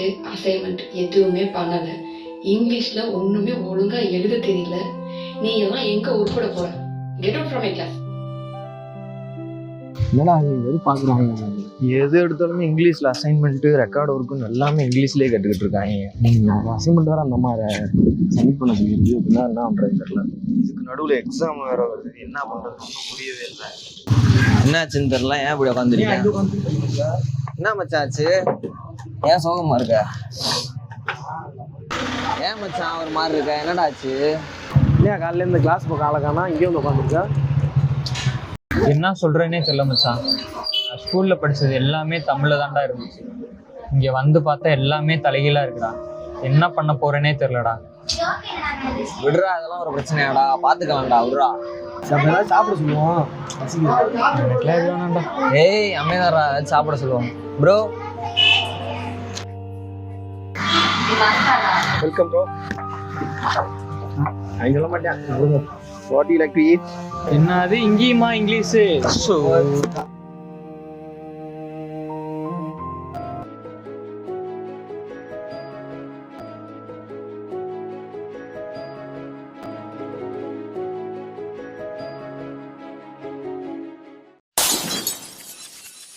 Project assignment எதுவுமே பண்ணலை. இங்கிலீஷில் ஒன்றுமே ஒழுங்காக எழுத தெரியல. நீ எல்லாம் எங்கே உட்பட போற? Get out from my class. என்னடா எது பார்க்குறாங்க? எது எடுத்தாலுமே இங்கிலீஷில் அசைன்மெண்ட்டு ரெக்கார்டு ஒர்க்குன்னு எல்லாமே இங்கிலீஷ்லேயே கற்றுக்கிட்டு இருக்காங்க. அசைன்மெண்ட் வேறு அந்த மாதிரி சப்மிட் பண்ண சொல்லியிருக்கு. அப்படின்னா என்ன பண்ணுறது தெரியல. இதுக்கு நடுவில் எக்ஸாம் வேறு வருது, என்ன பண்ணுறது ஒன்றும் புரியவே இல்லை. என்னாச்சுன்னு தெரியல. ஏன் இப்படி உட்காந்துருக்கேன்? என்ன மச்சாச்சு? ஏன் சோகமா இருக்க? ஏன் மச்சான் ஒரு மாதிரி இருக்க? என்னடா ஆச்சு? இல்லையா காலையில் இந்த கிளாஸ் இப்போ காலக்கானா இங்கே வந்து உட்காந்துருக்கா? என்ன சொல்கிறேன்னே தெரியல மச்சான். ஸ்கூலில் படித்தது எல்லாமே தமிழில் தான்டா இருந்துச்சு. இங்கே வந்து பார்த்தா எல்லாமே தலைகீழாக இருக்குடா. என்ன பண்ண போகிறேனே தெரிலடா. விடுறா, அதெல்லாம் ஒரு பிரச்சனையாடா, பார்த்துக்கலாம்டா. விடுறா, சாப்பிட சொல்லுவோம். எனக்குலாம் எது வேணாம்டா. ஏய் அம்மையாரா சாப்பிட சொல்லுவோம். Bro welcome bro. நான் சொல்ல மாட்டேன். What you like to eat? என்ன அது இங்கேயுமா இங்கிலீஷு?